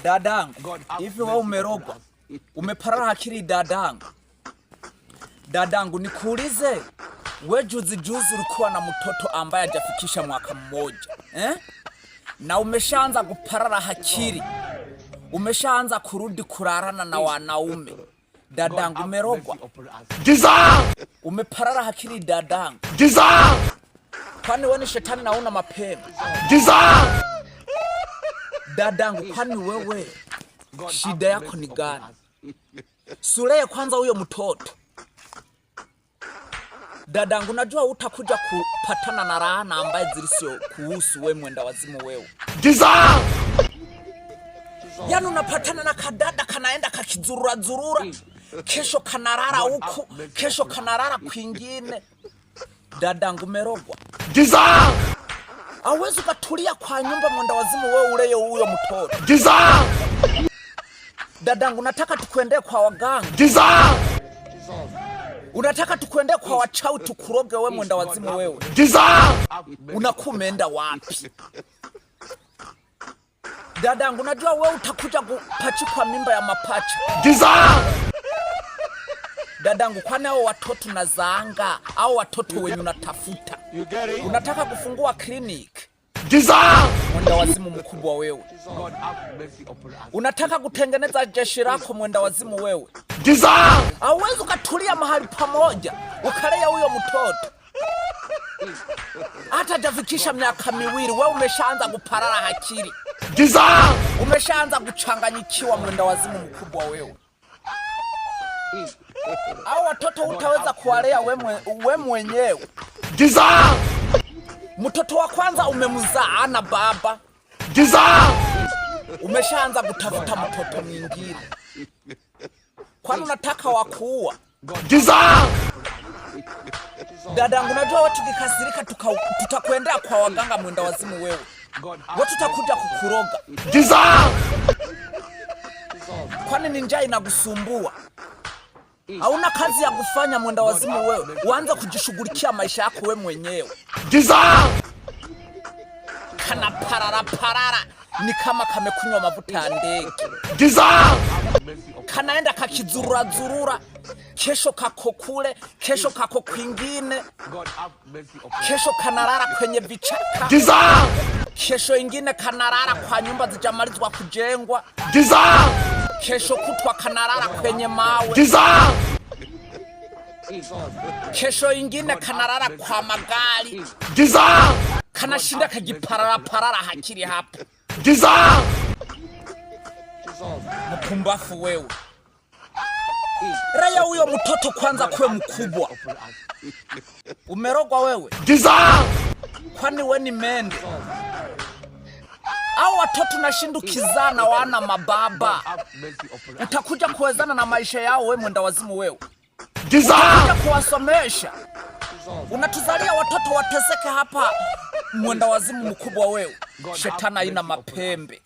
Dadangu, hivi wewe umerogwa? Umeparara akili dadangu? Dadangu nikuulize, wewe juzi ulikuwa na mtoto ambaye hajafikisha mwaka mmoja, na umeshaanza kuparara akili. Umeshaanza kurudi kurarana na wanaume. Dadangu umerogwa? Umeparara akili dadangu? Kwani wewe ni shetani na una mapembe? Dadangu, kwani wewe shida yako ni gani? Sule kwanza huyo mtoto. Dadangu, najua utakuja kupatana na laana ambaye zilisio kuhusu wewe mwenda wazimu wewe. Yaani unapatana na kadada kanaenda kakizurura, kesho kanarara huku, kesho kanarara kwingine. Dadangu umerogwa? Hauwezi ukatulia kwa nyumba mwenda wazimu wewe uleye huyo mtoto. Dadangu, nataka tukuendee kwa waganga. Unataka tukuendee kwa wachawi tukuroge wewe mwenda wazimu wewe. Unakumeenda wapi? Dadangu, najua wewe utakuja kupachikwa mimba ya mapacha. Dadangu, kwani hao watoto nazaanga au watoto wenye unatafuta? Unataka kufungua clinic? Mwenda wazimu mkubwa wewe. Unataka kutengeneza jeshi lako mwenda wazimu wewe. Hauwezi ukatulia mahali pamoja ukalea huyo mtoto. Hata hajafikisha miaka miwili wewe umeshaanza kuparara akili. Umeshaanza kuchanganyikiwa mwenda wazimu mkubwa wewe. Hao watoto utaweza kuwalea wewe mwenyewe. Mtoto wa kwanza umemzaa ana baba. Umeshaanza kutafuta mtoto mwingine. Kwani unataka wakuua? Dadangu, najua watu kikasirika tutakwendea kwa waganga mwenda wazimu wewe. Watu tutakuja kukuroga. Kwani ni njaa inakusumbua? Hauna kazi ya kufanya mwenda wazimu wewe. Uanze kujishughulikia maisha yako wewe mwenyewe. Kana parara ni kama kamekunywa mafuta ya ndege. Kanaenda kakizurura, kesho kako kule, kesho kako kwingine. Kesho kanarara kwenye vichaka. Kesho ingine kanarara kwa nyumba zijamalizwa kujengwa. Kesho kutwa kanarara kwenye mawe. Kesho ingine kanarara kwa magari. Kanashinda kajiparara hakiri hapo. Mpumbafu wewe. Raya huyo mtoto kwanza kwe mkubwa. Umerogwa wewe? Kwani we ni mende? Hao watoto nashindukizana wana mababa. Utakuja kuwezana na maisha yao wewe mwenda wazimu wewe. Utakuja kuwasomesha. Unatuzalia watoto wateseke hapa mwenda wazimu mkubwa wewe. Shetani haina mapembe.